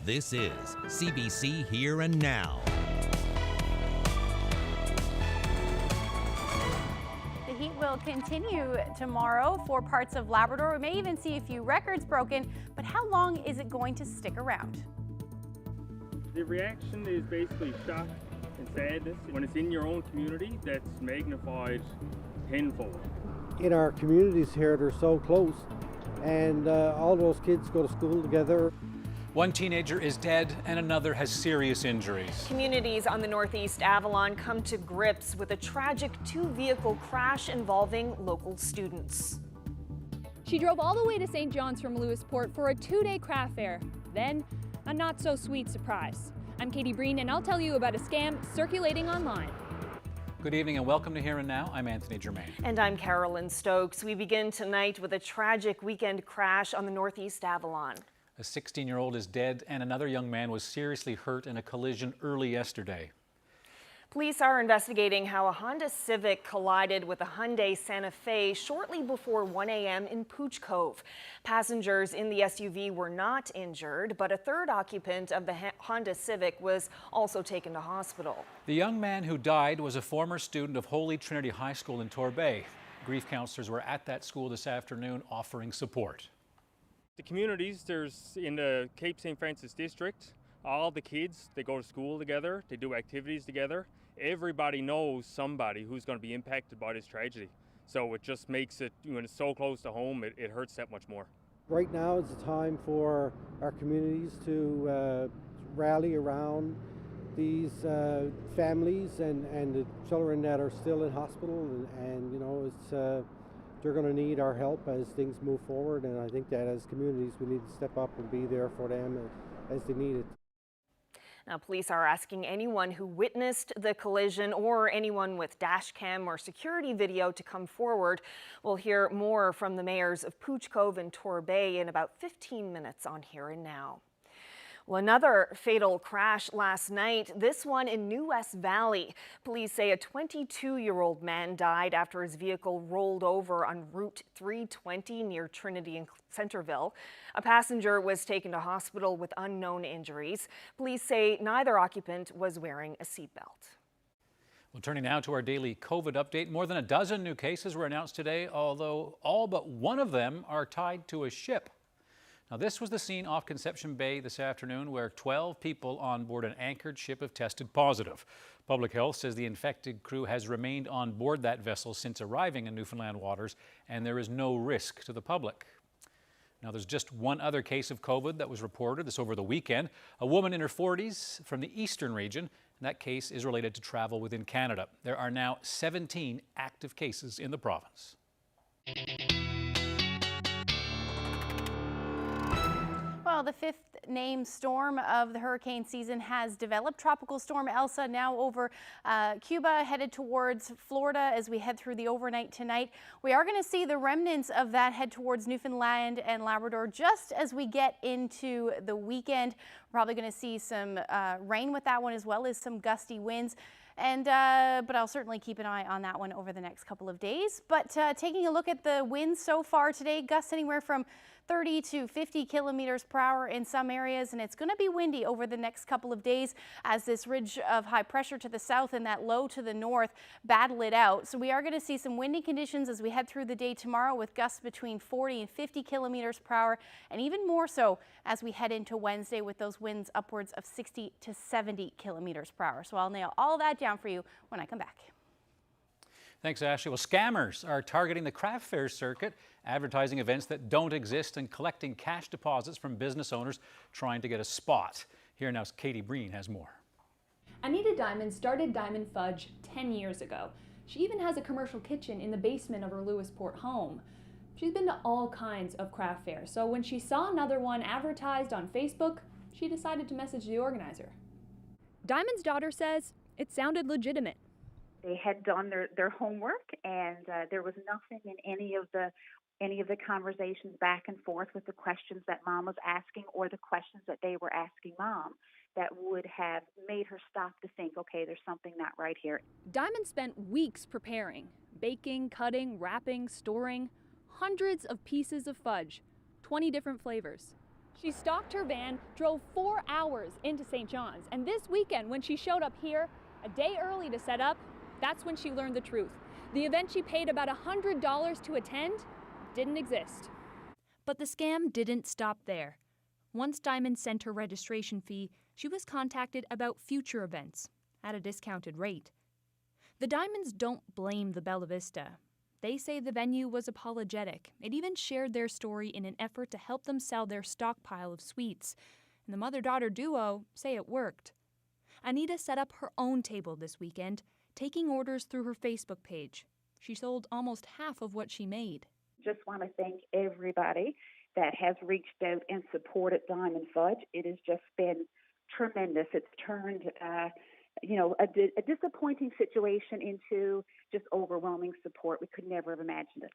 This is CBC Here and Now. The heat will continue tomorrow for parts of Labrador. We may even see a few records broken, but how long is it going to stick around? The reaction is basically shock and sadness. When it's in your own community, that's magnified tenfold. In our communities here, they're so close, and all those kids go to school together. One teenager is dead and another has serious injuries. Communities on the Northeast Avalon come to grips with a tragic two-vehicle crash involving local students. She drove all the way to St. John's from Lewisport for a two-day craft fair. Then, a not-so-sweet surprise. I'm Katie Breen, and I'll tell you about a scam circulating online. Good evening and welcome to Here and Now. I'm Anthony Germain. And I'm Carolyn Stokes. We begin tonight with a tragic weekend crash on the Northeast Avalon. A 16-year-old is dead and another young man was seriously hurt in a collision early yesterday. Police are investigating how a Honda Civic collided with a Hyundai Santa Fe shortly before 1 a.m. in Pooch Cove. Passengers in the SUV were not injured, but a third occupant of the Honda Civic was also taken to hospital. The young man who died was a former student of Holy Trinity High School in Torbay. Grief counselors were at that school this afternoon offering support. The communities, there's in the Cape St. Francis district, all the kids, they go to school together, they do activities together. Everybody knows somebody who's going to be impacted by this tragedy. So it just makes it, when it's so close to home, it hurts that much more. Right now is the time for our communities to rally around these families and the children that are still in hospital, and you know, it's they're going to need our help as things move forward, and I think that as communities we need to step up and be there for them as they need it. Now, police are asking anyone who witnessed the collision or anyone with dash cam or security video to come forward. We'll hear more from the mayors of Pooch Cove and Torbay in about 15 minutes on Here and Now. Well, another fatal crash last night, this one in New West Valley. Police say a 22-year-old man died after his vehicle rolled over on Route 320 near Trinity and Centerville. A passenger was taken to hospital with unknown injuries. Police say neither occupant was wearing a seatbelt. Well, turning now to our daily COVID update. More than a dozen new cases were announced today, although all but one of them are tied to a ship. Now, this was the scene off Conception Bay this afternoon where 12 people on board an anchored ship have tested positive. Public Health says the infected crew has remained on board that vessel since arriving in Newfoundland waters, and there is no risk to the public. Now, there's just one other case of COVID that was reported this over the weekend. A woman in her 40s from the eastern region, and that case is related to travel within Canada. There are now 17 active cases in the province. Well, the fifth named storm of the hurricane season has developed. Tropical storm Elsa now over Cuba, headed towards Florida as we head through the overnight tonight. We are going to see the remnants of that head towards Newfoundland and Labrador just as we get into the weekend. We're probably going to see some rain with that one, as well as some gusty winds. And but I'll certainly keep an eye on that one over the next couple of days. But taking a look at the winds so far today, gusts anywhere from 30 to 50 kilometers per hour in some areas, and it's going to be windy over the next couple of days as this ridge of high pressure to the south and that low to the north battle it out. So we are going to see some windy conditions as we head through the day tomorrow, with gusts between 40 and 50 kilometers per hour, and even more so as we head into Wednesday with those winds upwards of 60 to 70 kilometers per hour. So I'll nail all that down for you when I come back. Thanks, Ashley. Well, scammers are targeting the craft fair circuit, advertising events that don't exist and collecting cash deposits from business owners trying to get a spot. Here now's Katie Breen has more. Anita Diamond started Diamond Fudge 10 years ago. She even has a commercial kitchen in the basement of her Lewisport home. She's been to all kinds of craft fairs, so when she saw another one advertised on Facebook, she decided to message the organizer. Diamond's daughter says it sounded legitimate. They had done their homework, and there was nothing in any of the conversations back and forth with the questions that Mom was asking or the questions that they were asking Mom that would have made her stop to think, okay, there's something not right here. Diamond spent weeks preparing, baking, cutting, wrapping, storing hundreds of pieces of fudge, 20 different flavors. She stalked her van, drove 4 hours into St. John's, and this weekend when she showed up here a day early to set up, that's when she learned the truth. The event she paid about $100 to attend didn't exist. But the scam didn't stop there. Once Diamond sent her registration fee, she was contacted about future events at a discounted rate. The Diamonds don't blame the Bella Vista. They say the venue was apologetic. It even shared their story in an effort to help them sell their stockpile of sweets. And the mother-daughter duo say it worked. Anita set up her own table this weekend, taking orders through her Facebook page. She sold almost half of what she made. Just want to thank everybody that has reached out and supported Diamond Fudge. It has just been tremendous. It's turned, a disappointing situation into just overwhelming support. We could never have imagined it.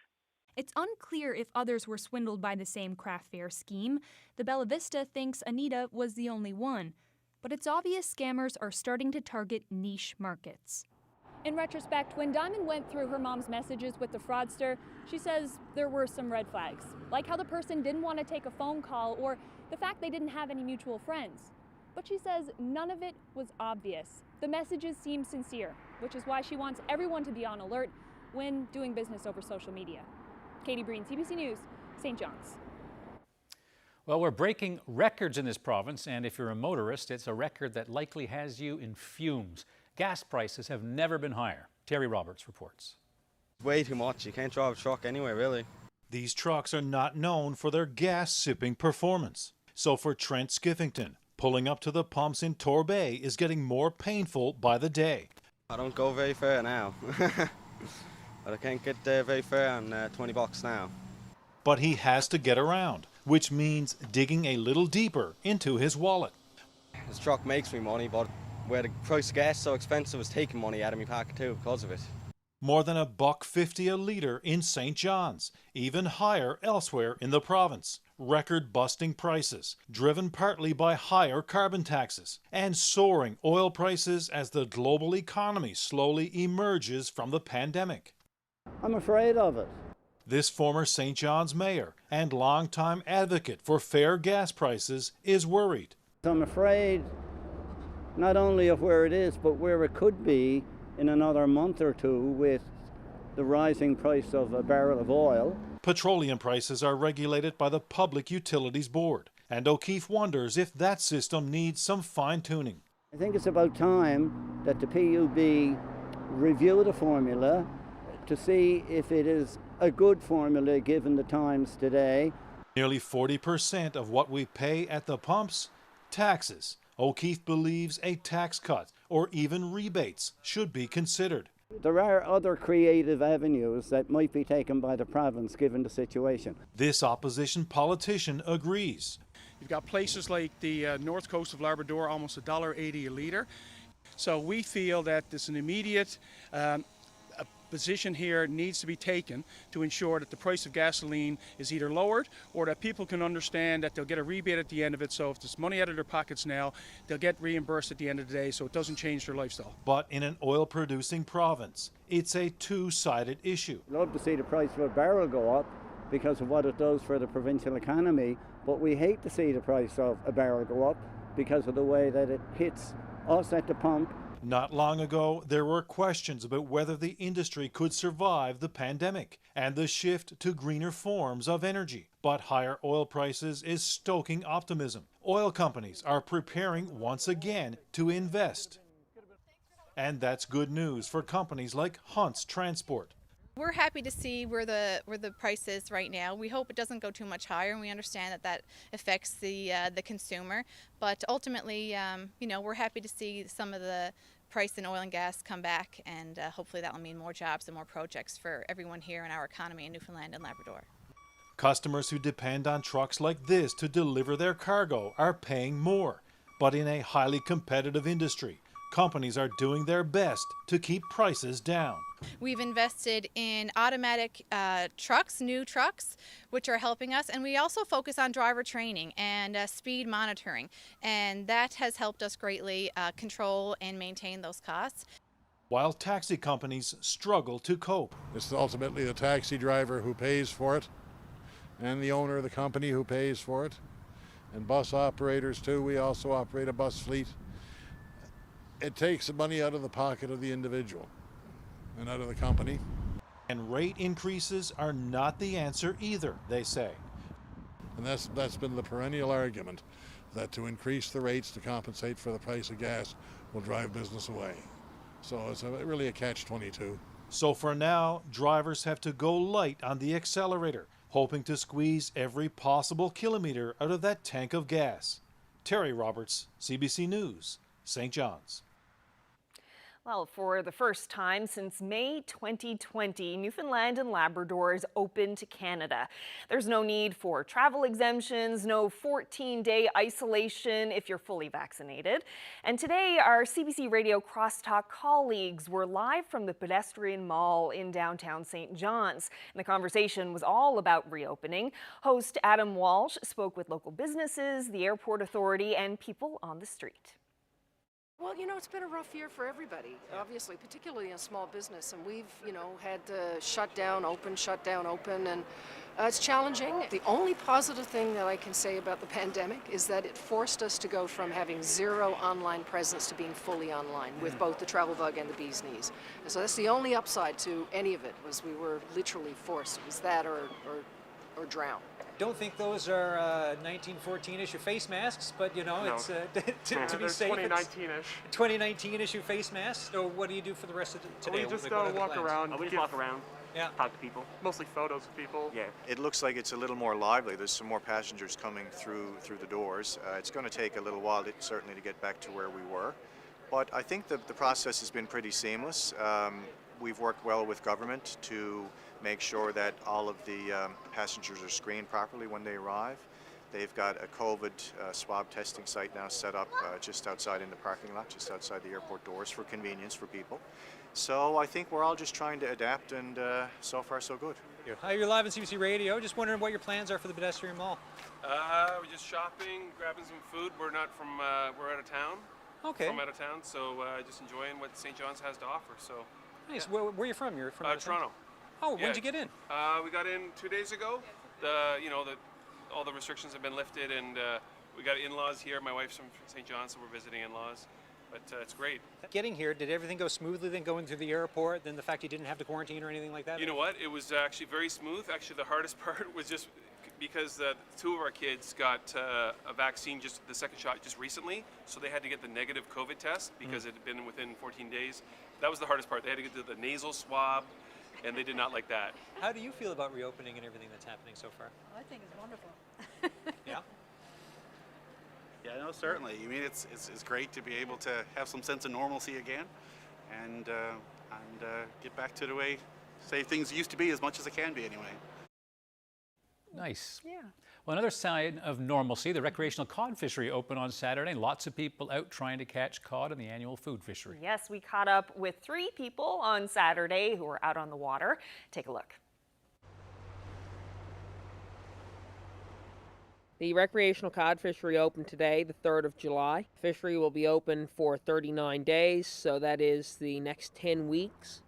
It's unclear if others were swindled by the same craft fair scheme. The Bella Vista thinks Anita was the only one. But it's obvious scammers are starting to target niche markets. In retrospect, when Diamond went through her mom's messages with the fraudster, she says there were some red flags, like how the person didn't want to take a phone call or the fact they didn't have any mutual friends. But she says none of it was obvious. The messages seemed sincere, which is why she wants everyone to be on alert when doing business over social media. Katie Breen, CBC News, St. John's. Well, we're breaking records in this province, and if you're a motorist, it's a record that likely has you in fumes. Gas prices have never been higher. Terry Roberts reports. Way too much. You can't drive a truck anyway, really. These trucks are not known for their gas-sipping performance. So for Trent Skiffington, pulling up to the pumps in Torbay is getting more painful by the day. I don't go very far now. But I can't get there very far on $20 now. But he has to get around, which means digging a little deeper into his wallet. This truck makes me money, but where the price of gas is so expensive, it's taking money out of my pocket too because of it. More than $1.50 a litre in St. John's, even higher elsewhere in the province. Record-busting prices, driven partly by higher carbon taxes, and soaring oil prices as the global economy slowly emerges from the pandemic. I'm afraid of it. This former St. John's mayor and longtime advocate for fair gas prices is worried. I'm afraid not only of where it is, but where it could be in another month or two with the rising price of a barrel of oil. Petroleum prices are regulated by the Public Utilities Board, and O'Keefe wonders if that system needs some fine-tuning. I think it's about time that the PUB review the formula to see if it is a good formula given the times today. Nearly 40% of what we pay at the pumps, taxes. O'Keefe believes a tax cut or even rebates should be considered. There are other creative avenues that might be taken by the province given the situation. This opposition politician agrees. You've got places like the north coast of Labrador, almost $1.80 a litre. So we feel that there's an immediate position here needs to be taken to ensure that the price of gasoline is either lowered or that people can understand that they'll get a rebate at the end of it. So if there's money out of their pockets now, they'll get reimbursed at the end of the day so it doesn't change their lifestyle. But in an oil-producing province, it's a two-sided issue. I'd love to see the price of a barrel go up because of what it does for the provincial economy, but we hate to see the price of a barrel go up because of the way that it hits us at the pump. Not long ago, there were questions about whether the industry could survive the pandemic and the shift to greener forms of energy. But higher oil prices is stoking optimism. Oil companies are preparing once again to invest. And that's good news for companies like Hunt's Transport. We're happy to see where the price is right now. We hope it doesn't go too much higher, and we understand that affects the consumer. But ultimately, we're happy to see some of the price in oil and gas come back, and hopefully that will mean more jobs and more projects for everyone here in our economy in Newfoundland and Labrador. Customers who depend on trucks like this to deliver their cargo are paying more. But in a highly competitive industry, companies are doing their best to keep prices down. We've invested in automatic trucks, new trucks, which are helping us, and we also focus on driver training and speed monitoring, and that has helped us greatly control and maintain those costs. While taxi companies struggle to cope. It's ultimately the taxi driver who pays for it and the owner of the company who pays for it. and bus operators too. We also operate a bus fleet. It takes the money out of the pocket of the individual and out of the company. And rate increases are not the answer either, they say. And that's been the perennial argument, that to increase the rates to compensate for the price of gas will drive business away. So it's really a catch-22. So for now, drivers have to go light on the accelerator, hoping to squeeze every possible kilometer out of that tank of gas. Terry Roberts, CBC News, St. John's. Well, for the first time since May 2020, Newfoundland and Labrador is open to Canada. There's no need for travel exemptions, no 14-day isolation if you're fully vaccinated. And today, our CBC Radio Crosstalk colleagues were live from the Pedestrian Mall in downtown St. John's. And the conversation was all about reopening. Host Adam Walsh spoke with local businesses, the airport authority, and people on the street. Well, you know, it's been a rough year for everybody, obviously, particularly in small business. And we've, had to shut down, open, and it's challenging. The only positive thing that I can say about the pandemic is that it forced us to go from having zero online presence to being fully online with both the travel bug and the bee's knees. And so that's the only upside to any of it, was we were literally forced. It was that or drown. Don't think those are 1914 issue face masks, but it's to be safe. 2019-ish. 2019 issue face masks. So what do you do for the rest of today? We just walk around. We just walk around. Yeah. Talk to people. Mostly photos of people. Yeah. It looks like it's a little more lively. There's some more passengers coming through the doors. It's going to take a little while, certainly, to get back to where we were. But I think the process has been pretty seamless. We've worked well with government to make sure that all of the passengers are screened properly when they arrive. They've got a COVID swab testing site now set up just outside in the parking lot, just outside the airport doors, for convenience for people. So I think we're all just trying to adapt, and so far so good. Hi, you're live on CBC Radio. Just wondering what your plans are for the pedestrian mall. We're just shopping, grabbing some food. We're not from, we're out of town. Okay. From out of town, so just enjoying what St. John's has to offer. So. Nice. Where are you from? You're from Toronto. Oh, when did you get in? We got in 2 days ago. All the restrictions have been lifted, and we got in-laws here. My wife's from St. John's, so we're visiting in-laws. But it's great. Getting here, did everything go smoothly then going through the airport, then the fact you didn't have to quarantine or anything like that? You know what? It was actually very smooth. Actually, the hardest part was just because two of our kids got a vaccine, just the second shot, just recently. So they had to get the negative COVID test because it had been within 14 days. That was the hardest part. They had to get the nasal swab, and they did not like that. How do you feel about reopening and everything that's happening so far? I think it's wonderful. Yeah? Yeah, no, certainly. I mean, it's great to be able to have some sense of normalcy again, and get back to the way, say, things used to be, as much as it can be anyway. Nice. Yeah. Well, another sign of normalcy, the recreational cod fishery opened on Saturday. Lots of people out trying to catch cod in the annual food fishery. Yes, we caught up with 3 people on Saturday who were out on the water. Take a look. The recreational cod fishery opened today, the 3rd of July. Fishery will be open for 39 days, so that is the next 10 weeks,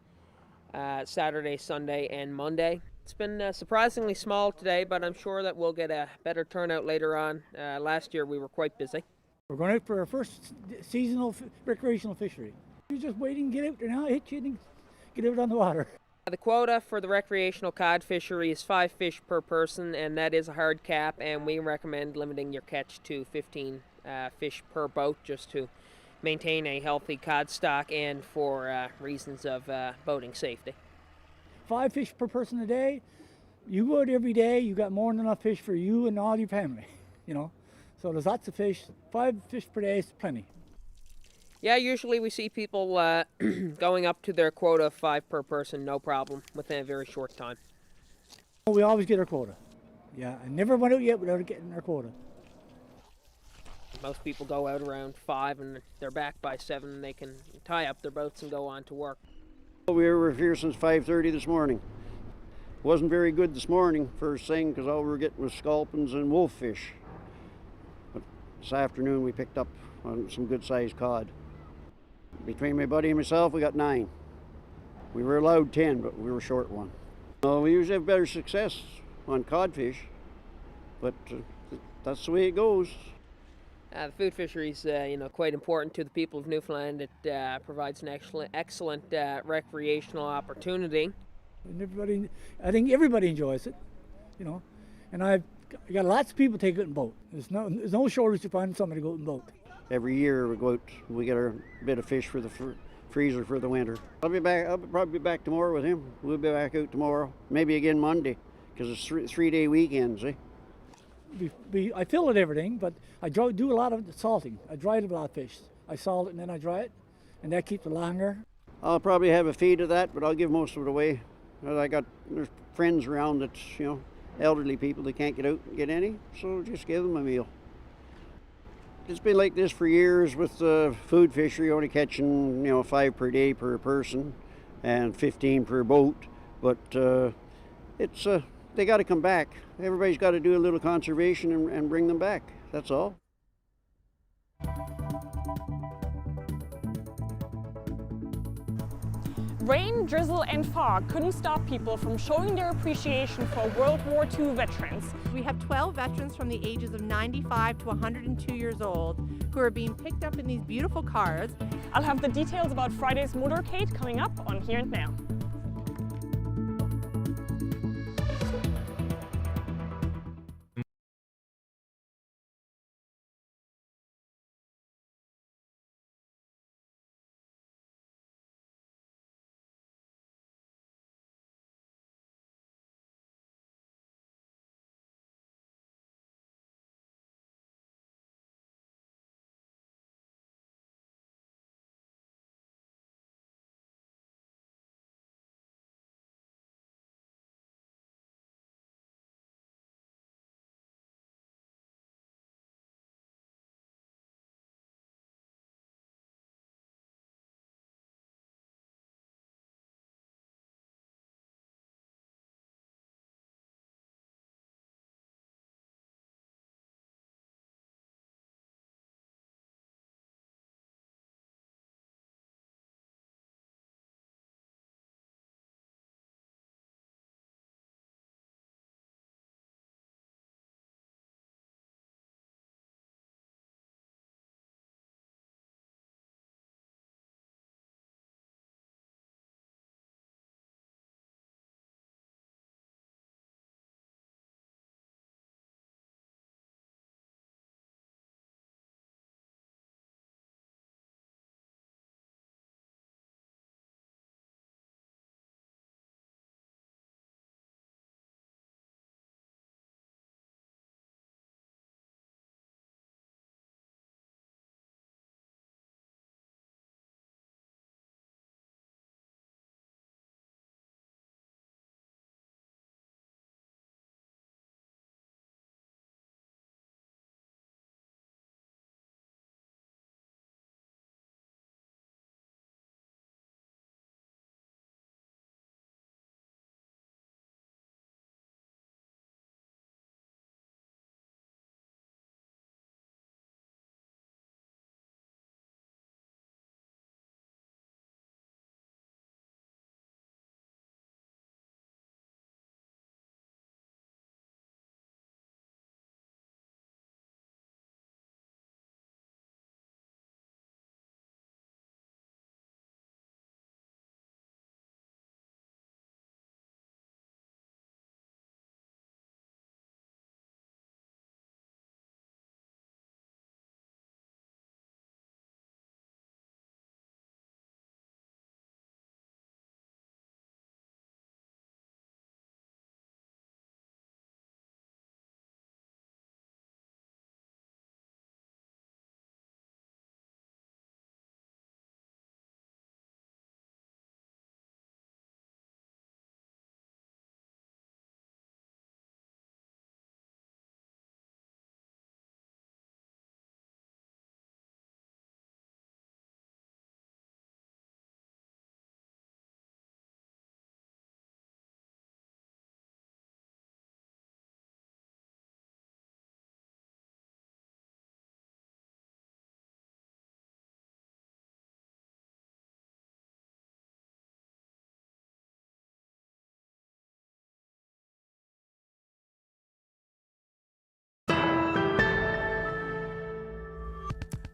Saturday, Sunday, and Monday. It's been surprisingly small today, but I'm sure that we'll get a better turnout later on. Last year we were quite busy. We're going out for our first seasonal recreational fishery. You're just waiting to get out there now, hit you and get out on the water. The quota for the recreational cod fishery is 5 fish per person, and that is a hard cap, and we recommend limiting your catch to 15 fish per boat just to maintain a healthy cod stock and for reasons of boating safety. 5 fish per person a day. You go out every day, you got more than enough fish for you and all your family, So there's lots of fish. 5 fish per day is plenty. Yeah, usually we see people going up to their quota of 5 per person, no problem, within a very short time. We always get our quota. Yeah, I never went out yet without getting our quota. Most people go out around 5 and they're back by 7 and they can tie up their boats and go on to work. We were here since 5:30 this morning. Wasn't very good this morning, first thing, because all we were getting was sculpins and wolffish. But this afternoon we picked up on some good-sized cod. Between my buddy and myself, we got 9. We were allowed 10, but we were short 1. We usually have better success on codfish, but that's the way it goes. The food fishery is, quite important to the people of Newfoundland. It provides an excellent recreational opportunity. And I think everybody enjoys it, And I got lots of people take it in boat. There's no shortage to find somebody to go out in boat. Every year we go out, we get our bit of fish for the freezer for the winter. I'll probably be back tomorrow with him. We'll be back out tomorrow, maybe again Monday, because it's three-day weekends, eh? I fill it everything, but I do a lot of salting. I dry a lot of fish. I salt it and then I dry it, and that keeps it longer. I'll probably have a feed of that, but I'll give most of it away. There's friends around that, elderly people, they can't get out and get any, so just give them a meal. It's been like this for years with the food fishery, only catching 5 per day per person and 15 per boat, but they got to come back. Everybody's got to do a little conservation and bring them back. That's all. Rain, drizzle and fog couldn't stop people from showing their appreciation for World War II veterans. We have 12 veterans from the ages of 95 to 102 years old who are being picked up in these beautiful cars. I'll have the details about Friday's motorcade coming up on Here and Now.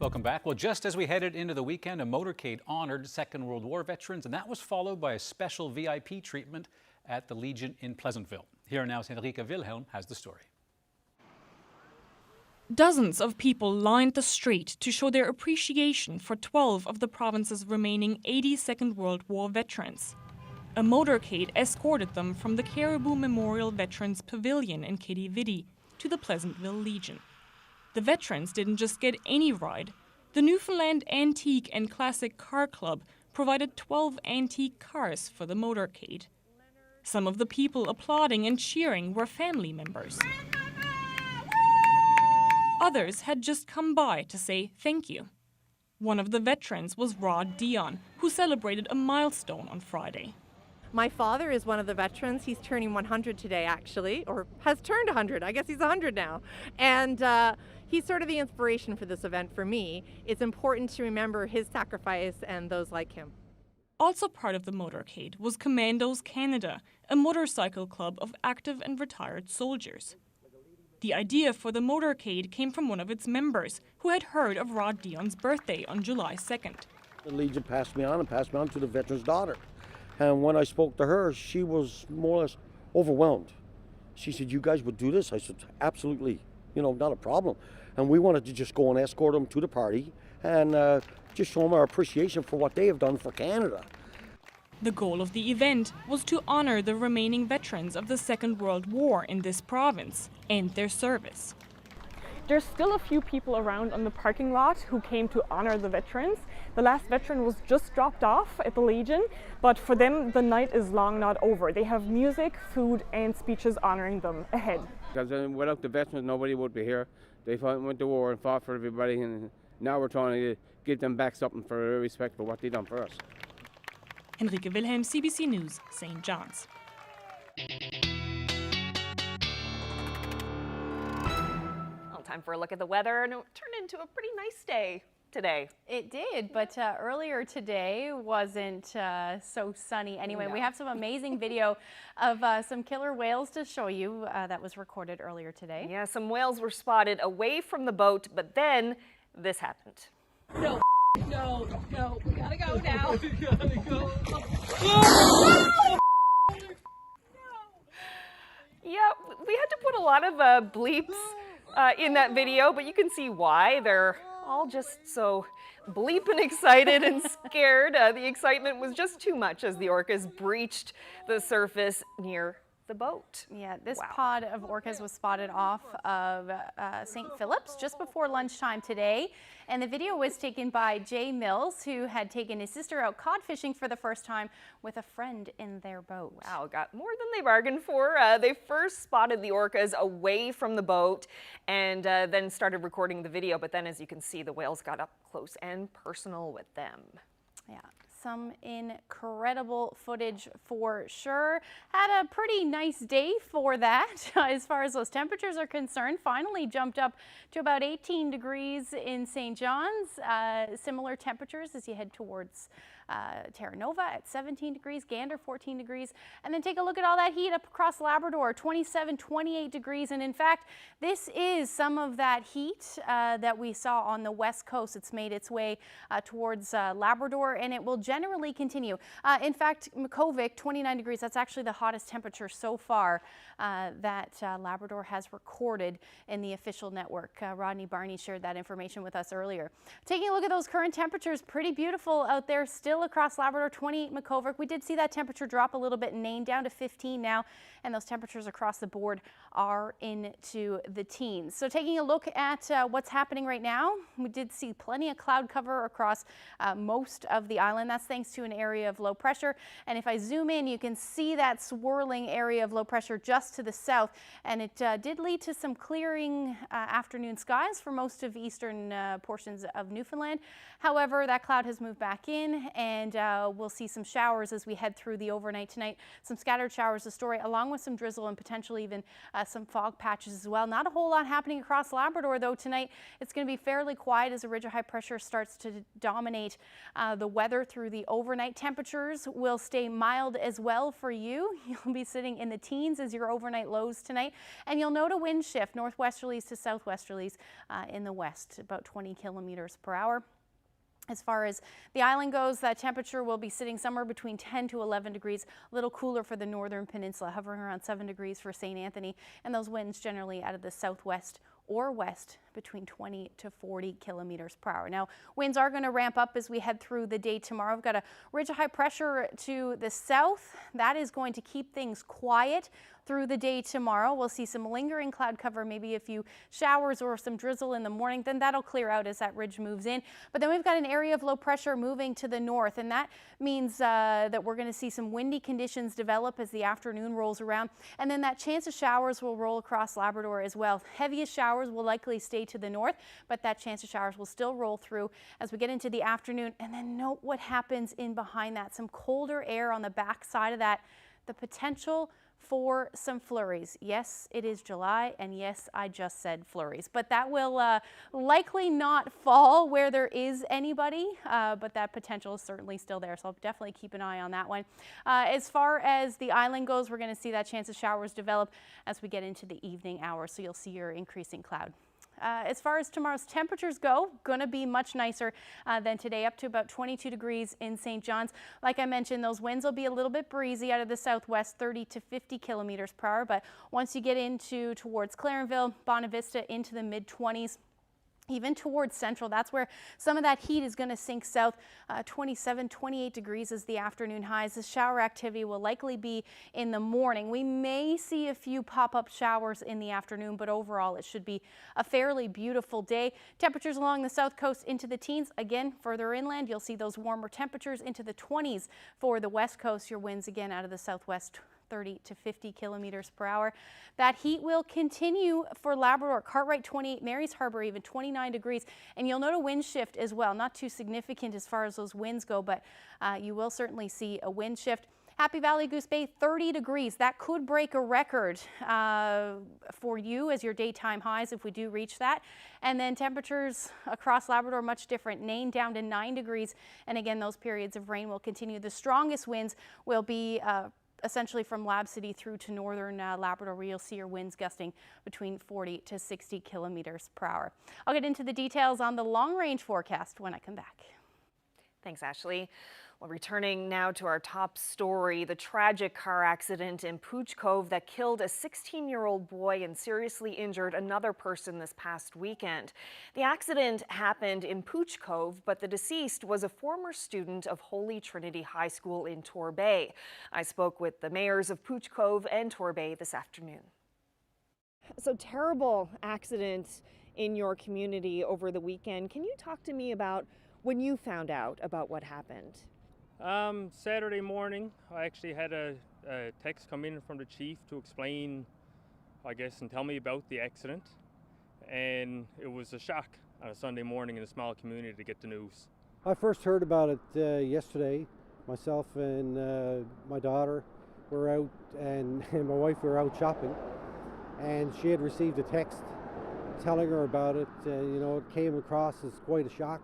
Welcome back. Well, just as we headed into the weekend, a motorcade honored Second World War veterans, and that was followed by a special VIP treatment at the Legion in Pleasantville. Here now's Henrike Wilhelm has the story. Dozens of people lined the street to show their appreciation for 12 of the province's remaining 80 Second World War veterans. A motorcade escorted them from the Caribou Memorial Veterans Pavilion in Quidi-Vidi to the Pleasantville Legion. The veterans didn't just get any ride. The Newfoundland Antique and Classic Car Club provided 12 antique cars for the motorcade. Some of the people applauding and cheering were family members. Others had just come by to say thank you. One of the veterans was Rod Dion, who celebrated a milestone on Friday. My father is one of the veterans. He's turning 100 today, actually, or has turned 100. I guess he's 100 now. And he's sort of the inspiration for this event for me. It's important to remember his sacrifice and those like him. Also part of the motorcade was Commandos Canada, a motorcycle club of active and retired soldiers. The idea for the motorcade came from one of its members, who had heard of Rod Dion's birthday on July 2nd. The Legion passed me on to the veteran's daughter. And when I spoke to her, she was more or less overwhelmed. She said, "You guys would do this?" I said, "Absolutely, not a problem." And we wanted to just go and escort them to the party and just show them our appreciation for what they have done for Canada. The goal of the event was to honor the remaining veterans of the Second World War in this province and their service. There's still a few people around on the parking lot who came to honor the veterans. The last veteran was just dropped off at the Legion, but for them the night is long not over. They have music, food and speeches honoring them ahead. Because without the veterans nobody would be here. They went to war and fought for everybody, and now we're trying to give them back something for respect for what they done for us. Henrike Wilhelm, CBC News, St. John's. Well, time for a look at the weather, and it turned into a pretty nice day today. It did, but earlier today wasn't so sunny anyway. No. We have some amazing video of some killer whales to show you that was recorded earlier today. Yeah, some whales were spotted away from the boat, but then this happened. No, we gotta go now. We gotta go. Yeah, we had to put a lot of bleeps in that video, but you can see why. They're all just so bleeping excited and scared. The excitement was just too much as the orcas breached the surface near the boat. Yeah, this pod of orcas was spotted off of St. Philip's just before lunchtime today. And the video was taken by Jay Mills, who had taken his sister out cod fishing for the first time with a friend in their boat. Wow, got more than they bargained for. They first spotted the orcas away from the boat and then started recording the video. But then, as you can see, the whales got up close and personal with them. Yeah. Some incredible footage for sure. Had a pretty nice day for that as far as those temperatures are concerned. Finally jumped up to about 18 degrees in St. John's. Similar temperatures as you head towards Terra Nova at 17 degrees, Gander 14 degrees. And then take a look at all that heat up across Labrador, 27, 28 degrees. And in fact, this is some of that heat that we saw on the west coast. It's made its way towards Labrador, and it will generally continue. In fact, Covet, 29 degrees, that's actually the hottest temperature so far that Labrador has recorded in the official network. Rodney Barney shared that information with us earlier. Taking a look at those current temperatures, pretty beautiful out there still across Labrador, 28 McCoverick. We did see that temperature drop a little bit in Nain, down to 15 now, and those temperatures across the board are into the teens. So taking a look at what's happening right now, we did see plenty of cloud cover across most of the island. That's thanks to an area of low pressure. And if I zoom in, you can see that swirling area of low pressure just to the south. And it did lead to some clearing afternoon skies for most of eastern portions of Newfoundland. However, that cloud has moved back in, and we'll see some showers as we head through the overnight tonight. Some scattered showers to Story, along with some drizzle and potentially even some fog patches as well. Not a whole lot happening across Labrador, though, tonight. It's going to be fairly quiet as a ridge of high pressure starts to dominate the weather through the overnight. Temperatures will stay mild as well for you. You'll be sitting in the teens as your overnight lows tonight, and you'll note a wind shift, northwesterlies to southwesterlies in the west, about 20 kilometers per hour. As far as the island goes, that temperature will be sitting somewhere between 10 to 11 degrees, a little cooler for the northern peninsula, hovering around 7 degrees for St. Anthony, and those winds generally out of the southwest or west between 20 to 40 kilometers per hour. Now, winds are going to ramp up as we head through the day tomorrow. We've got a ridge of high pressure to the south. That is going to keep things quiet through the day tomorrow. We'll see some lingering cloud cover, maybe a few showers or some drizzle in the morning. Then that'll clear out as that ridge moves in. But then we've got an area of low pressure moving to the north, and that means that we're going to see some windy conditions develop as the afternoon rolls around. And then that chance of showers will roll across Labrador as well. Heaviest showers will likely stay to the north, but that chance of showers will still roll through as we get into the afternoon. And then note what happens in behind that. Some colder air on the back side of that. The potential for some flurries. Yes, it is July, and yes, I just said flurries, but that will likely not fall where there is anybody, but that potential is certainly still there, so I'll definitely keep an eye on that one. As far as the island goes, we're going to see that chance of showers develop as we get into the evening hours, so you'll see your increasing cloud. As far as tomorrow's temperatures go, going to be much nicer than today, up to about 22 degrees in St. John's. Like I mentioned, those winds will be a little bit breezy out of the southwest, 30 to 50 kilometers per hour. But once you get towards Clarenville, Bonavista, into the mid-20s, even towards central, that's where some of that heat is going to sink south. 27, 28 degrees is the afternoon highs. The shower activity will likely be in the morning. We may see a few pop-up showers in the afternoon, but overall it should be a fairly beautiful day. Temperatures along the south coast into the teens. Again, further inland, you'll see those warmer temperatures into the 20s for the west coast. Your winds again out of the southwest, 30 to 50 kilometers per hour. That heat will continue for Labrador. Cartwright 28, Mary's Harbour even 29 degrees. And you'll note a wind shift as well. Not too significant as far as those winds go, but you will certainly see a wind shift. Happy Valley, Goose Bay, 30 degrees. That could break a record for you as your daytime highs if we do reach that. And then temperatures across Labrador much different. Nain down to 9 degrees. And again, those periods of rain will continue. The strongest winds will be essentially from Lab City through to northern Labrador, where you'll see your winds gusting between 40 to 60 kilometers per hour. I'll get into the details on the long-range forecast when I come back. Thanks, Ashley. Well, returning now to our top story, the tragic car accident in Pooch Cove that killed a 16-year-old boy and seriously injured another person this past weekend. The accident happened in Pooch Cove, but the deceased was a former student of Holy Trinity High School in Torbay. I spoke with the mayors of Pooch Cove and Torbay this afternoon. So, terrible accident in your community over the weekend. Can you talk to me about when you found out about what happened? Saturday morning, I actually had a text come in from the chief to explain, I guess, and tell me about the accident. And it was a shock on a Sunday morning in a small community to get the news. I first heard about it yesterday. Myself and my daughter were out, and my wife were out shopping, and she had received a text telling her about it. You know, it came across as quite a shock.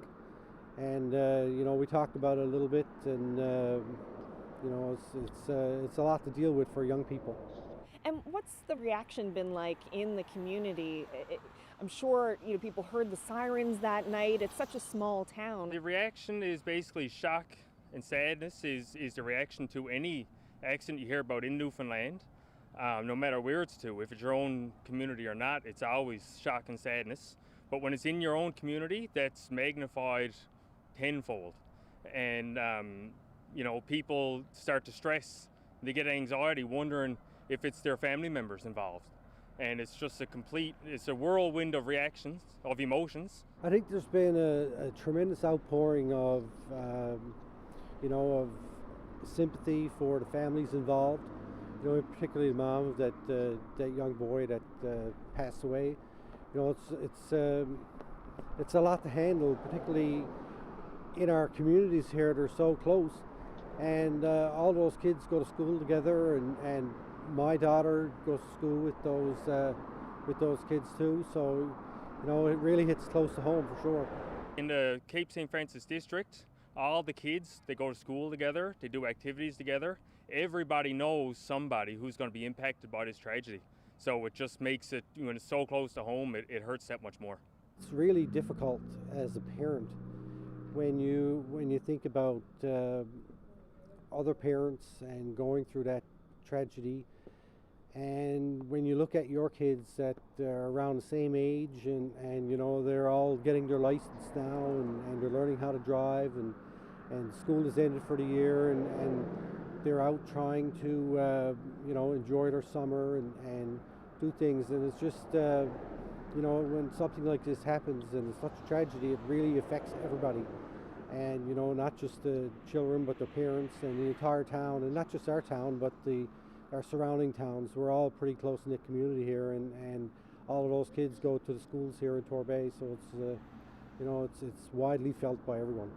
And you know, we talked about it a little bit, and you know, it's a lot to deal with for young people. And what's the reaction been like in the community? I'm sure people heard the sirens that night. It's such a small town. The reaction is basically shock and sadness. Is the reaction to any accident you hear about in Newfoundland, no matter where it's to. If it's your own community or not, it's always shock and sadness. But when it's in your own community, that's magnified tenfold, and people start to stress. They get anxiety, wondering if it's their family members involved, and it's just it's a whirlwind of reactions, of emotions. I think there's been a tremendous outpouring of of sympathy for the families involved. Particularly the mom of that young boy that passed away. It's a lot to handle, particularly in our communities here. They're so close, and all those kids go to school together, and my daughter goes to school with those kids too. So it really hits close to home for sure. In the Cape St. Francis district, all the kids, they go to school together, they do activities together. Everybody knows somebody who's going to be impacted by this tragedy. So it just makes it, when it's so close to home, it hurts that much more. It's really difficult as a parent when you think about other parents and going through that tragedy, and when you look at your kids that are around the same age and you know, they're all getting their license now and they're learning how to drive, and school has ended for the year, and they're out trying to you know, enjoy their summer and do things, and it's just you know, when something like this happens and it's such a tragedy, it really affects everybody. And you know, not just the children, but the parents and the entire town, and not just our town, but our surrounding towns. We're all a pretty close-knit community here, and all of those kids go to the schools here in Torbay, so it's you know, it's widely felt by everyone.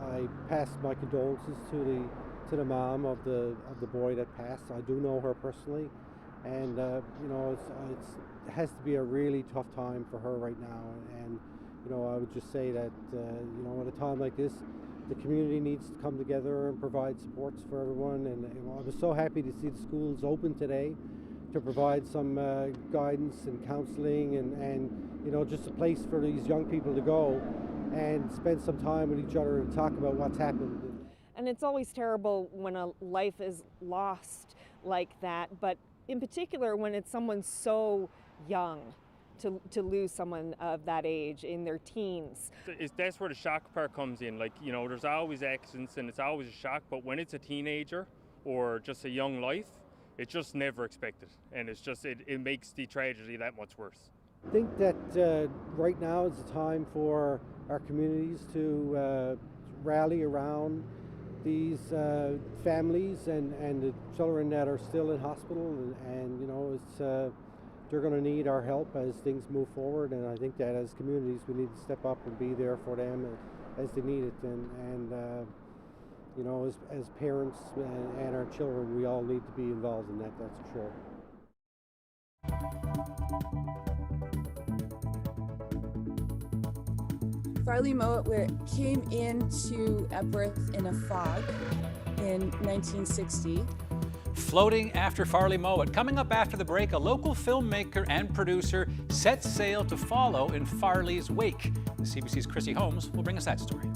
I passed my condolences to the mom of the boy that passed. I do know her personally, and you know, it has to be a really tough time for her right now. And you know, I would just say that you know, at a time like this, the community needs to come together and provide supports for everyone. And you know, I was so happy to see the schools open today to provide some guidance and counselling and you know, just a place for these young people to go and spend some time with each other and talk about what's happened. And it's always terrible when a life is lost like that, but in particular when it's someone so young, to lose someone of that age in their teens. That's where the shock part comes in. Like, you know, there's always accidents and it's always a shock, but when it's a teenager or just a young life, it's just never expected. And it's just, it makes the tragedy that much worse. I think that right now is the time for our communities to rally around these families and the children that are still in hospital, and you know, it's they're going to need our help as things move forward, and I think that as communities we need to step up and be there for them as they need it, and you know, as parents and our children, we all need to be involved in that, that's for sure. Farley Mowat came into Epworth in a fog in 1960. Floating after Farley Mowat. Coming up after the break, a local filmmaker and producer sets sail to follow in Farley's wake. CBC's Chrissy Holmes will bring us that story.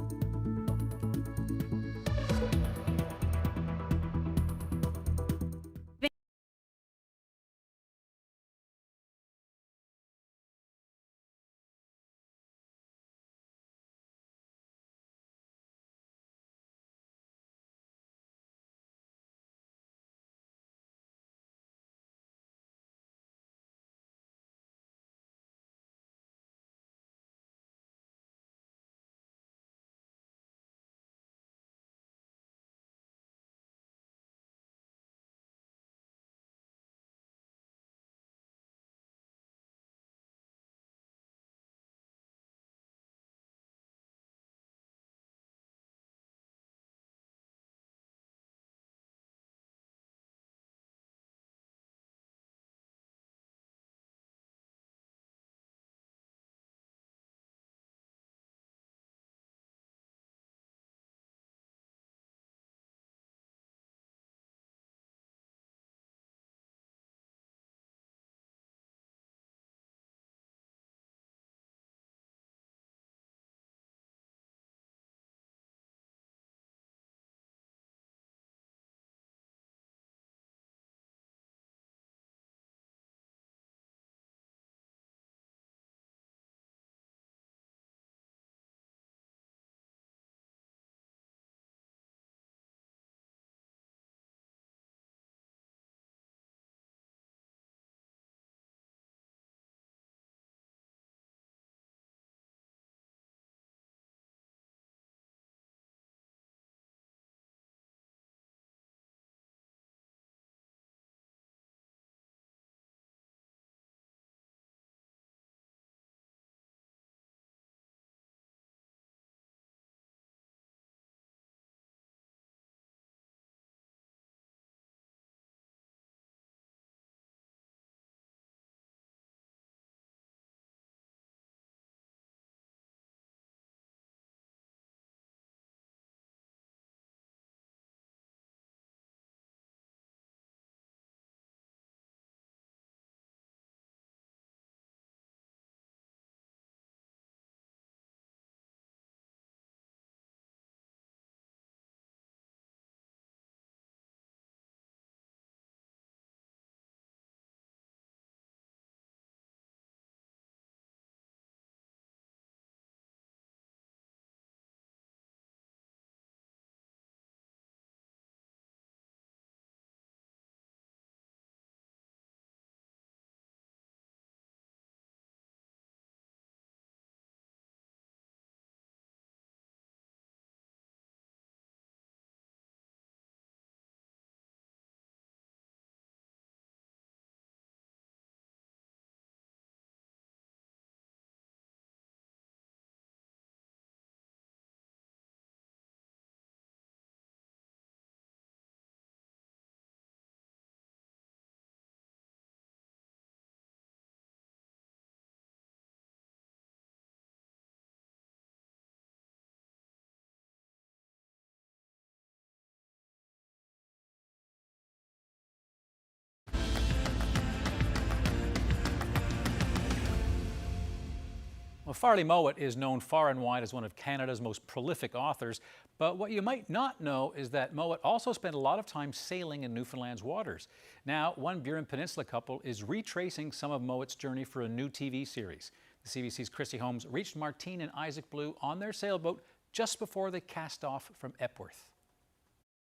Well, Farley Mowat is known far and wide as one of Canada's most prolific authors, but what you might not know is that Mowat also spent a lot of time sailing in Newfoundland's waters. Now, one Burin Peninsula couple is retracing some of Mowat's journey for a new TV series. The CBC's Christy Holmes reached Martine and Isaac Blue on their sailboat just before they cast off from Epworth.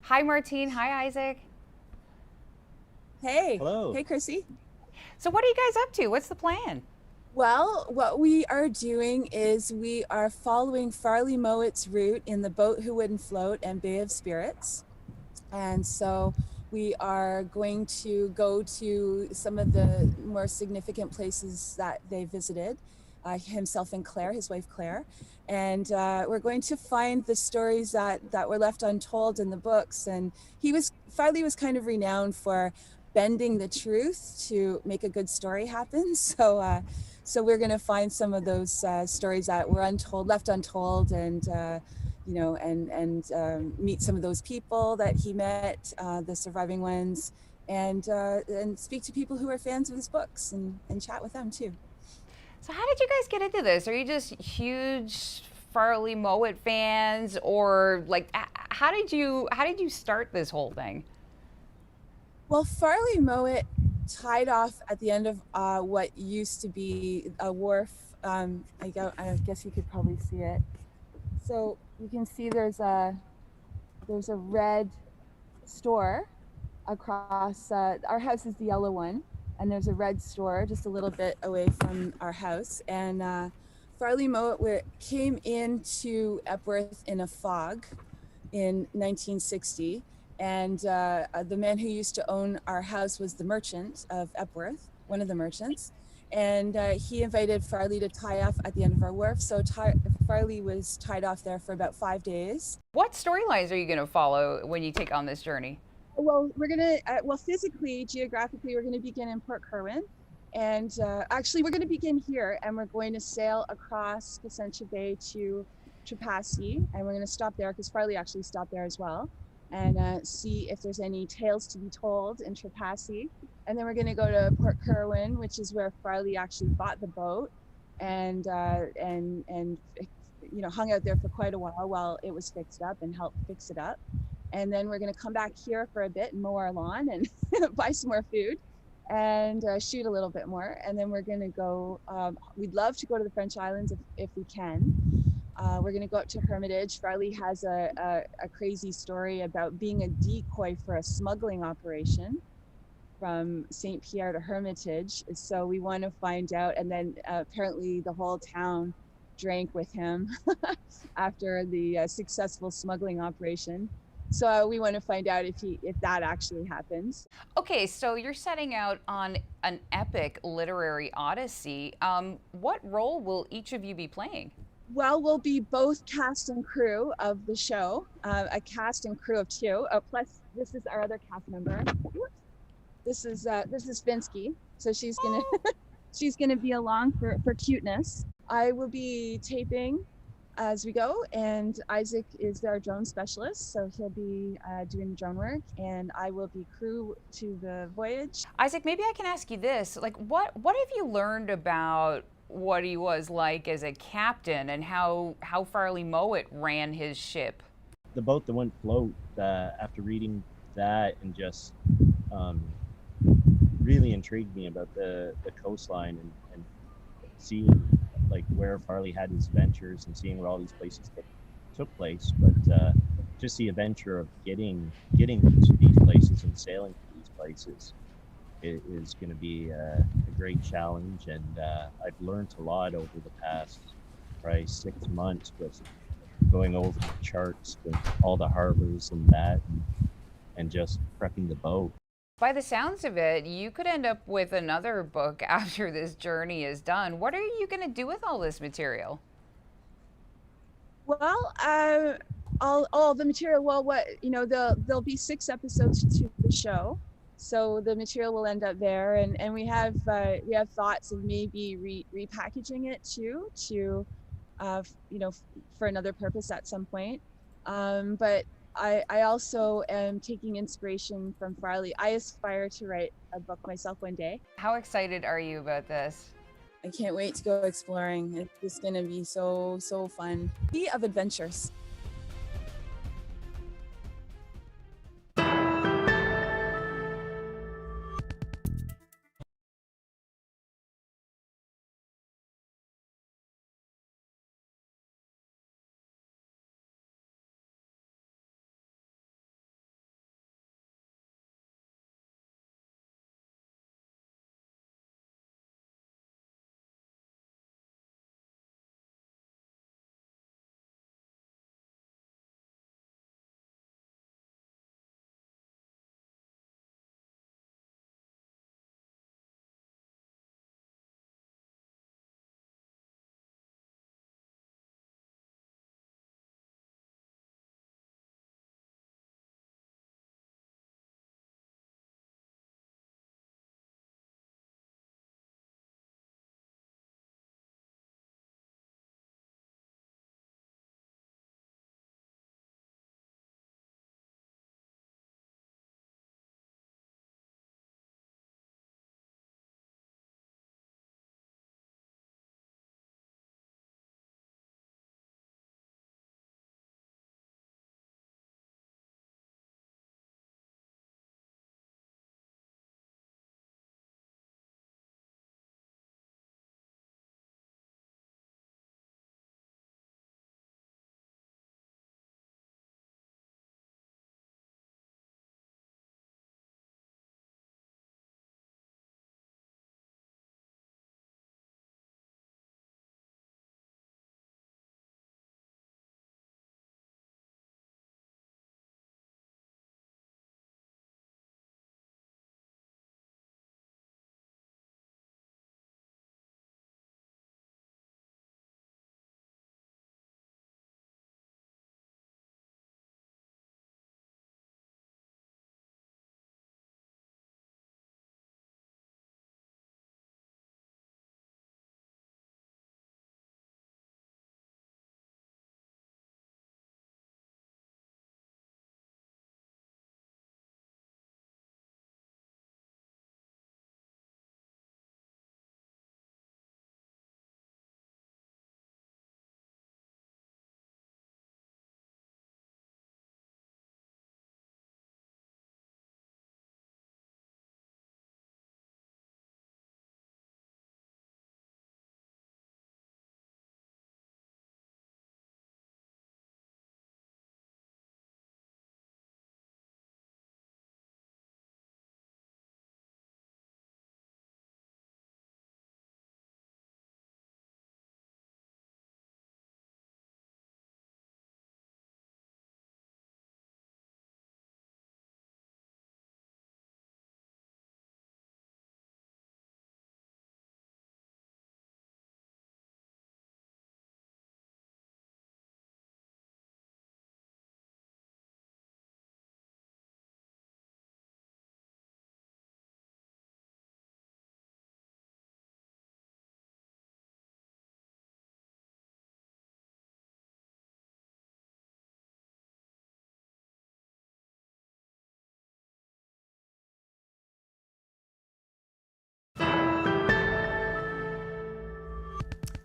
Hi, Martine. Hi, Isaac. Hey. Hello. Hey, Chrissy. So what are you guys up to? What's the plan? Well, what we are doing is we are following Farley Mowat's route in The Boat Who Wouldn't Float and Bay of Spirits. And so we are going to go to some of the more significant places that they visited, himself and Claire, his wife Claire. And we're going to find the stories that were left untold in the books. And Farley was kind of renowned for bending the truth to make a good story happen. So we're going to find some of those stories that were left untold, and meet some of those people that he met, the surviving ones, and speak to people who are fans of his books and chat with them too. So how did you guys get into this? Are you just huge Farley Mowat fans, or like how did you start this whole thing? Well, Farley Mowat tied off at the end of what used to be a wharf. I guess you could probably see it. So you can see there's a red store across. Our house is the yellow one, and there's a red store just a little bit away from our house. And Farley Mowat came into Epworth in a fog in 1960. And the man who used to own our house was the merchant of Epworth, one of the merchants. And he invited Farley to tie off at the end of our wharf. So Farley was tied off there for about 5 days. What storylines are you going to follow when you take on this journey? Well, we're going to, physically, geographically, we're going to begin in Port Kerwin. And actually, we're going to begin here, and we're going to sail across Placentia Bay to Trepassey. And we're going to stop there because Farley actually stopped there as well. And see if there's any tales to be told in Trepassey. And then we're going to go to Port Kerwin, which is where Farley actually bought the boat and hung out there for quite a while it was fixed up and helped fix it up. And then we're going to come back here for a bit and mow our lawn and buy some more food and shoot a little bit more. And then we're going to go, we'd love to go to the French Islands if we can. We're going to go up to Hermitage. Farley has a crazy story about being a decoy for a smuggling operation from St. Pierre to Hermitage. So we want to find out. And then apparently the whole town drank with him after the successful smuggling operation. So we want to find out if that actually happens. Okay, so you're setting out on an epic literary odyssey. What role will each of you be playing? Well, we'll be both cast and crew of the show, a cast and crew of 2. Plus, this is our other cast member. This is Finsky, so she's gonna be along for cuteness. I will be taping as we go, and Isaac is our drone specialist, so he'll be doing the drone work, and I will be crew to the voyage. Isaac, maybe I can ask you this: like, what have you learned about what he was like as a captain and how Farley Mowat ran his ship? The Boat That Wouldn't Float, after reading that and just really intrigued me about the coastline and seeing like where Farley had his ventures and seeing where all these places took place. But just the adventure of getting to these places and sailing to these places is going to be a great challenge, and I've learned a lot over the past probably 6 months with going over the charts with all the harbors and that, and just prepping the boat. By the sounds of it, you could end up with another book after this journey is done. What are you going to do with all this material? Well, all the material. Well, there'll be 6 episodes to the show. So the material will end up there, and we have thoughts of maybe repackaging it too, to for another purpose at some point. But I also am taking inspiration from Farley. I aspire to write a book myself one day. How excited are you about this? I can't wait to go exploring. It's just gonna be so fun. Sea of adventures.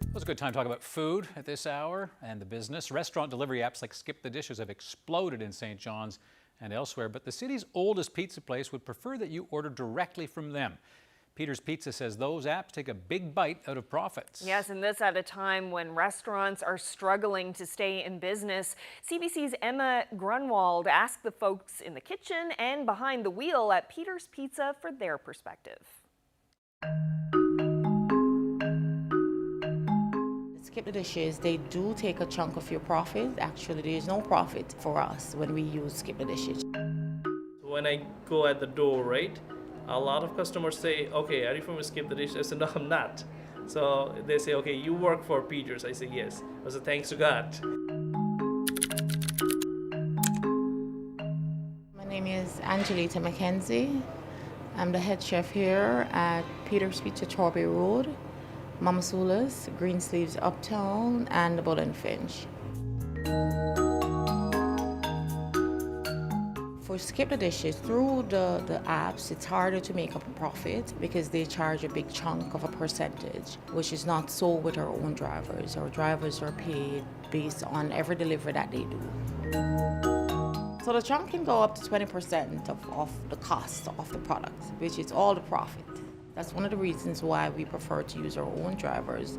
It was a good time to talk about food at this hour and the business. Restaurant delivery apps like Skip the Dishes have exploded in St. John's and elsewhere, but the city's oldest pizza place would prefer that you order directly from them. Peter's Pizza says those apps take a big bite out of profits. Yes, and this at a time when restaurants are struggling to stay in business. CBC's Emma Grunwald asked the folks in the kitchen and behind the wheel at Peter's Pizza for their perspective. Skip the Dishes, they do take a chunk of your profit. Actually, there is no profit for us when we use Skip the Dishes. When I go at the door, right, a lot of customers say, okay, are you from Skip the Dishes? I said, no, I'm not. So they say, okay, you work for Peter's. I say, yes. I said, thanks to God. My name is Angelita McKenzie. I'm the head chef here at Peter's Pizza, Torby Road, Mama Sula's, Greensleeves Uptown, and the Bull and Finch. For Skip the Dishes, through the apps, it's harder to make up a profit because they charge a big chunk of a percentage, which is not so with our own drivers. Our drivers are paid based on every delivery that they do. So the chunk can go up to 20% of the cost of the product, which is all the profit. That's one of the reasons why we prefer to use our own drivers.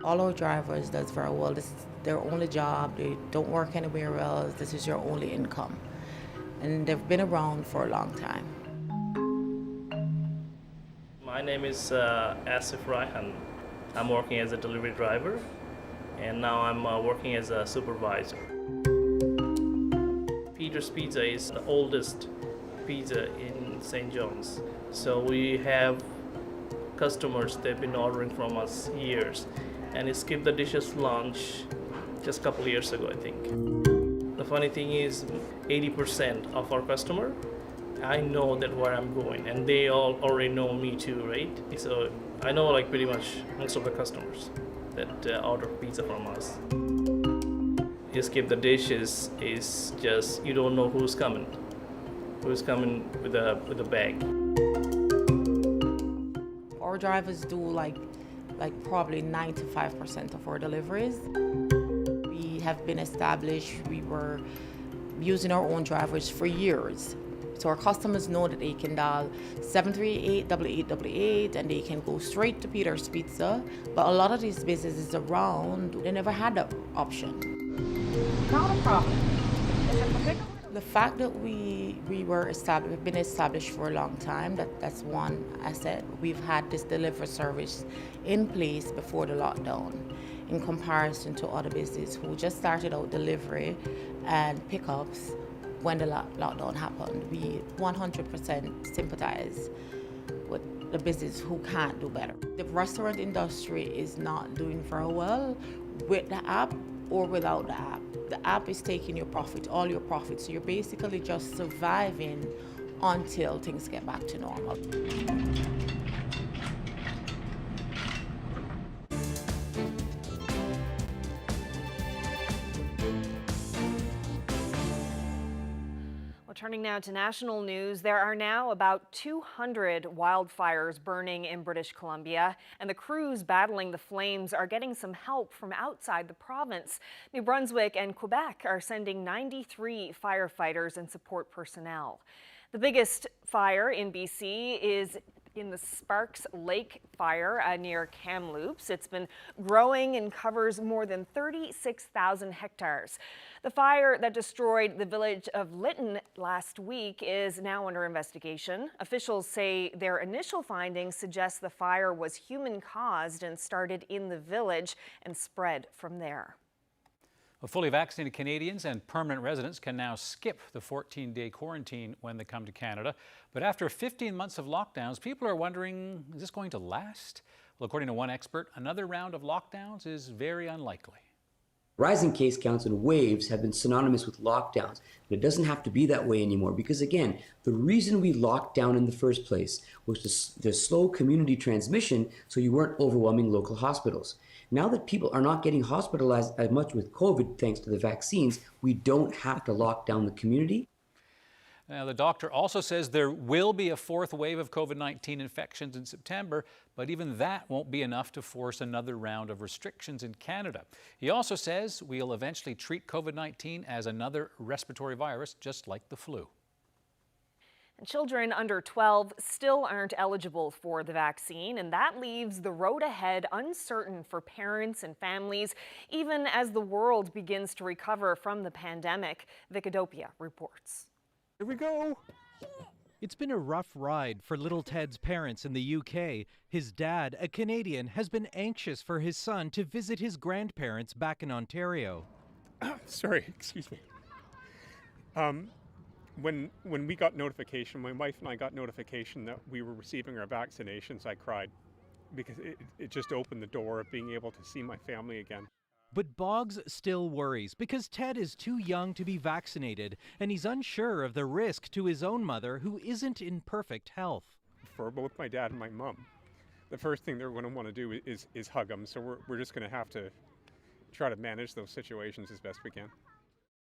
All our drivers does very well. This is their only job. They don't work anywhere else. This is your only income. And they've been around for a long time. My name is Asif Raihan. I'm working as a delivery driver, and now I'm working as a supervisor. Peter's Pizza is the oldest pizza in St. John's. So we have customers, they've been ordering from us years. And it Skip the Dishes launched just a couple of years ago, I think. The funny thing is 80% of our customer, I know that where I'm going, and they all already know me too, right? So I know like pretty much most of the customers that order pizza from us. Skip the Dishes is just, you don't know who's coming with a bag. Our drivers do like probably 95% of our deliveries. We have been established, we were using our own drivers for years. So our customers know that they can dial 738-8888 and they can go straight to Peter's Pizza. But a lot of these businesses around, they never had that option. Not a problem. The fact that we've been established for a long time, that's one asset. We've had this delivery service in place before the lockdown, in comparison to other businesses who just started out delivery and pickups when the lockdown happened. We 100% sympathize with the business who can't do better. The restaurant industry is not doing very well with the app or without the app. The app is taking your profit, all your profits. So you're basically just surviving until things get back to normal. Turning now to national news, there are now about 200 wildfires burning in British Columbia, and the crews battling the flames are getting some help from outside the province. New Brunswick and Quebec are sending 93 firefighters and support personnel. The biggest fire in BC is in the Sparks Lake fire near Kamloops. It's been growing and covers more than 36,000 hectares. The fire that destroyed the village of Lytton last week is now under investigation. Officials say their initial findings suggest the fire was human-caused and started in the village and spread from there. Well, fully vaccinated Canadians and permanent residents can now skip the 14-day quarantine when they come to Canada. But after 15 months of lockdowns, people are wondering, is this going to last? Well, according to one expert, another round of lockdowns is very unlikely. Rising case counts and waves have been synonymous with lockdowns, but it doesn't have to be that way anymore because, again, the reason we locked down in the first place was to slow community transmission so you weren't overwhelming local hospitals. Now that people are not getting hospitalized as much with COVID thanks to the vaccines, we don't have to lock down the community. Now, the doctor also says there will be a fourth wave of COVID-19 infections in September, but even that won't be enough to force another round of restrictions in Canada. He also says we'll eventually treat COVID-19 as another respiratory virus, just like the flu. And children under 12 still aren't eligible for the vaccine, and that leaves the road ahead uncertain for parents and families, even as the world begins to recover from the pandemic. Vicadopia reports. Here we go. It's been a rough ride for little Ted's parents in the UK. His dad, a Canadian, has been anxious for his son to visit his grandparents back in Ontario. Sorry, excuse me. When we got notification, my wife and I got notification that we were receiving our vaccinations, I cried because it just opened the door of being able to see my family again. But Boggs still worries because Ted is too young to be vaccinated and he's unsure of the risk to his own mother who isn't in perfect health. For both my dad and my mom, the first thing they're going to want to do is hug them, so we're just going to have to try to manage those situations as best we can.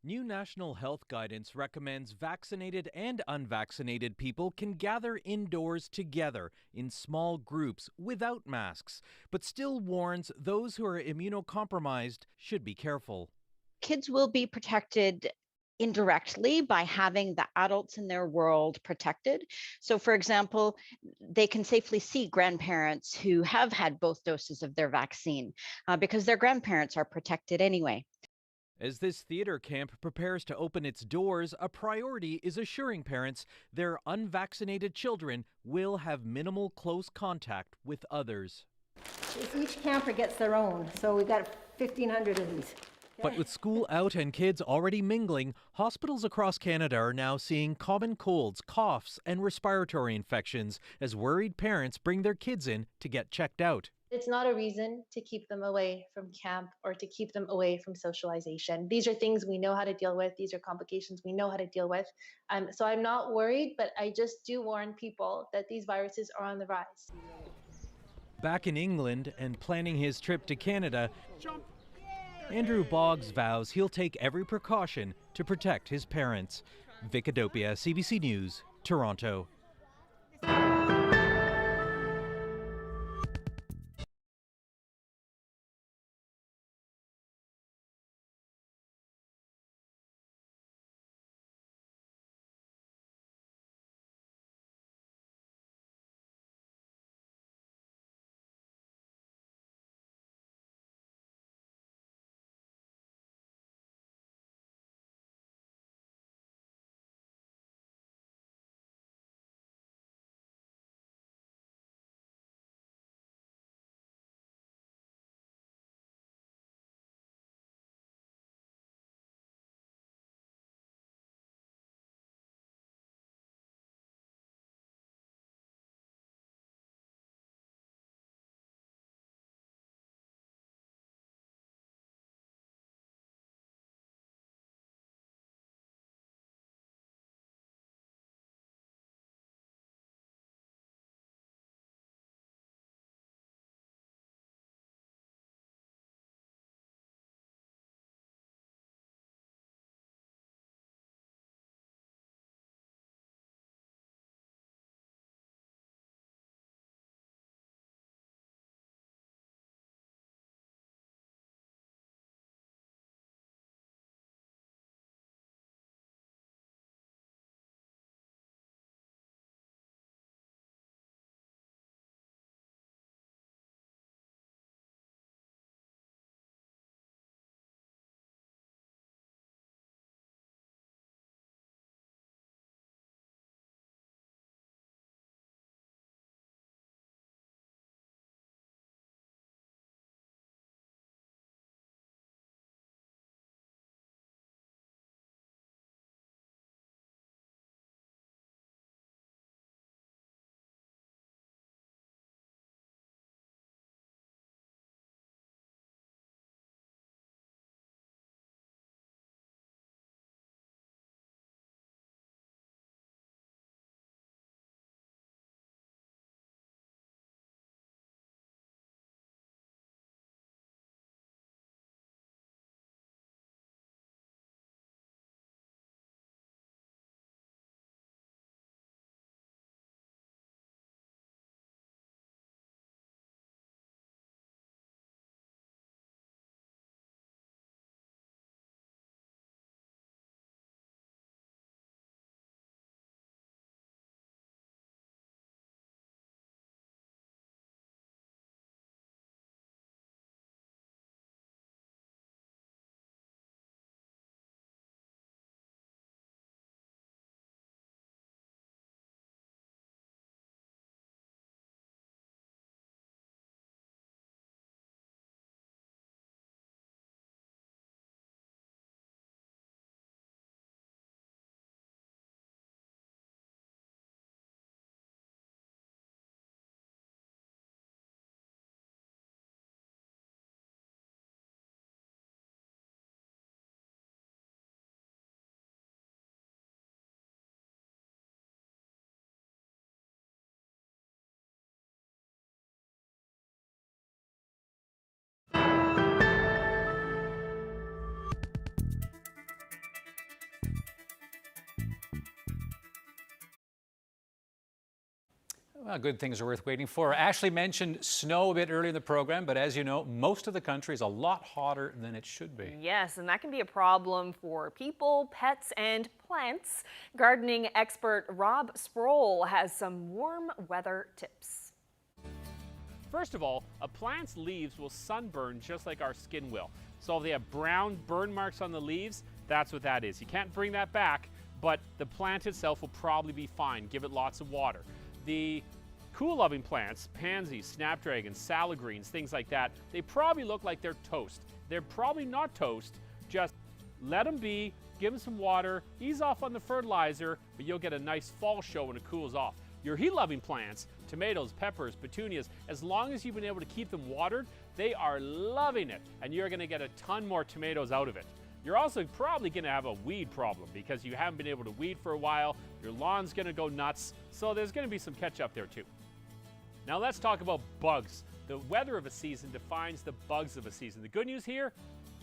New national health guidance recommends vaccinated and unvaccinated people can gather indoors together in small groups without masks, but still warns those who are immunocompromised should be careful. Kids will be protected indirectly by having the adults in their world protected. So, for example, they can safely see grandparents who have had both doses of their vaccine because their grandparents are protected anyway. As this theater camp prepares to open its doors, a priority is assuring parents their unvaccinated children will have minimal close contact with others. Each camper gets their own, so we've got 1,500 of these. But with school out and kids already mingling, hospitals across Canada are now seeing common colds, coughs, and respiratory infections as worried parents bring their kids in to get checked out. It's not a reason to keep them away from camp or to keep them away from socialization. These are things we know how to deal with. These are complications we know how to deal with. So I'm not worried, but I just do warn people that these viruses are on the rise. Back in England and planning his trip to Canada, Andrew Boggs vows he'll take every precaution to protect his parents. Vic Adopia, CBC News, Toronto. Well, good things are worth waiting for. Ashley mentioned snow a bit earlier in the program, but as you know, most of the country is a lot hotter than it should be. Yes, and that can be a problem for people, pets, and plants. Gardening expert Rob Sproul has some warm weather tips. First of all, a plant's leaves will sunburn just like our skin will. So if they have brown burn marks on the leaves, that's what that is. You can't bring that back, but the plant itself will probably be fine. Give it lots of water. The cool-loving plants, pansies, snapdragons, salad greens, things like that, they probably look like they're toast. They're probably not toast, just let them be, give them some water, ease off on the fertilizer, but you'll get a nice fall show when it cools off. Your heat-loving plants, tomatoes, peppers, petunias, as long as you've been able to keep them watered, they are loving it, and you're gonna get a ton more tomatoes out of it. You're also probably going to have a weed problem because you haven't been able to weed for a while. Your lawn's going to go nuts, so there's going to be some catch up there too. Now let's talk about bugs. The weather of a season defines the bugs of a season. The good news here,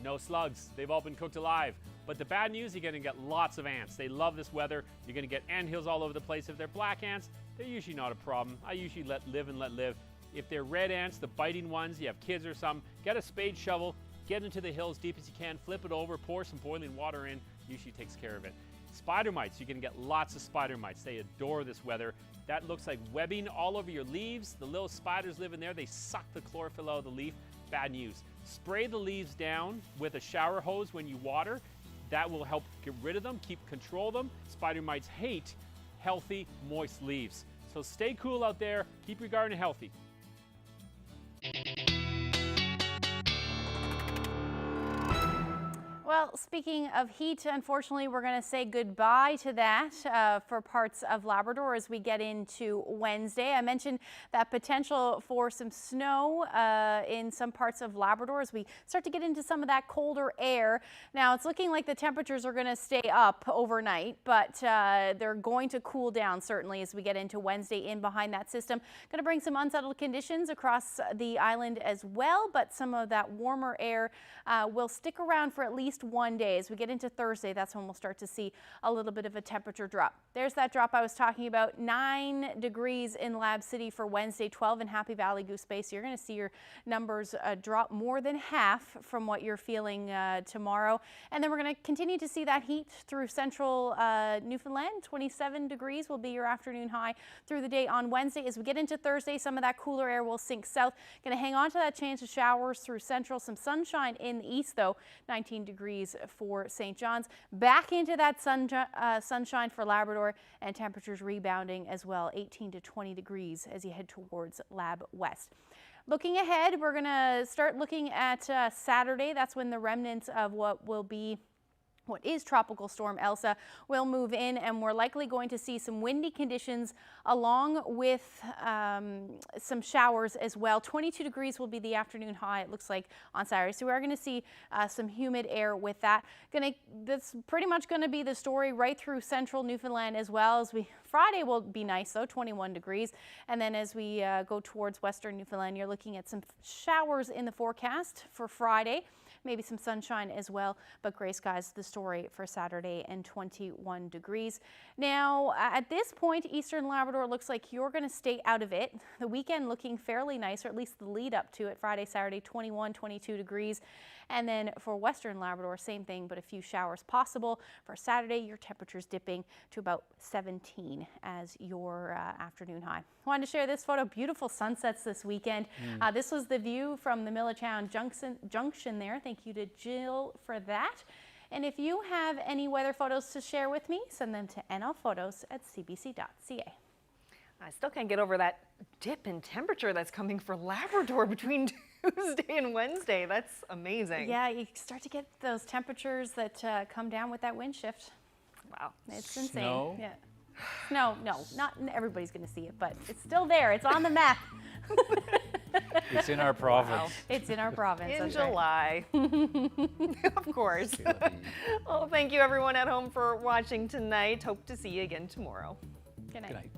no slugs. They've all been cooked alive. But the bad news, you're going to get lots of ants. They love this weather. You're going to get anthills all over the place. If they're black ants, they're usually not a problem. I usually let live and let live. If they're red ants, the biting ones, you have kids or something, get a spade shovel, get into the hills deep as you can, flip it over, pour some boiling water in, usually takes care of it. Spider mites, you're gonna get lots of spider mites. They adore this weather. That looks like webbing all over your leaves. The little spiders live in there. They suck the chlorophyll out of the leaf. Bad news. Spray the leaves down with a shower hose when you water. That will help get rid of them, keep control of them. Spider mites hate healthy, moist leaves. So stay cool out there, keep your garden healthy. Well, speaking of heat, unfortunately, we're going to say goodbye to that for parts of Labrador as we get into Wednesday. I mentioned that potential for some snow in some parts of Labrador as we start to get into some of that colder air. Now, it's looking like the temperatures are going to stay up overnight, but they're going to cool down certainly as we get into Wednesday in behind that system. Going to bring some unsettled conditions across the island as well, but some of that warmer air will stick around for at least one day. As we get into Thursday, that's when we'll start to see a little bit of a temperature drop. There's that drop I was talking about, 9 degrees in Lab City for Wednesday, 12 in Happy Valley Goose Bay. So you're going to see your numbers drop more than half from what you're feeling tomorrow. And then we're going to continue to see that heat through central Newfoundland. 27 degrees will be your afternoon high through the day on Wednesday. As we get into Thursday, some of that cooler air will sink south. Going to hang on to that chance of showers through central. Some sunshine in the east though, 19 degrees for St. John's. Back into that sunshine for Labrador, and temperatures rebounding as well, 18 to 20 degrees as you head towards Lab West. Looking ahead, we're going to start looking at Saturday. That's when the remnants of what is Tropical Storm Elsa will move in, and we're likely going to see some windy conditions along with some showers as well. 22 degrees will be the afternoon high, it looks like, on Saturday. So we are going to see some humid air with that. That's pretty much going to be the story right through central Newfoundland as well. Friday will be nice though, 21 degrees. And then as we go towards western Newfoundland, you're looking at some showers in the forecast for Friday. Maybe some sunshine as well, but gray skies the story for Saturday, and 21 degrees. Now, at this point, eastern Labrador looks like you're going to stay out of it. The weekend looking fairly nice, or at least the lead up to it. Friday, Saturday, 21, 22 degrees. And then for western Labrador, same thing, but a few showers possible. For Saturday, your temperature's dipping to about 17 as your afternoon high. Wanted to share this photo. Beautiful sunsets this weekend. This was the view from the Millitown Junction there. Thank you to Jill for that. And if you have any weather photos to share with me, send them to nlphotos@cbc.ca. I still can't get over that dip in temperature that's coming for Labrador between Tuesday and Wednesday. That's amazing. Yeah, you start to get those temperatures that come down with that wind shift. Wow. It's insane. Snow? Yeah. No, not everybody's going to see it, but it's still there. It's on the map. It's in our province. Wow. It's in our province. In that's July. Right. Of course. Well, thank you everyone at home for watching tonight. Hope to see you again tomorrow. Good night. Good night.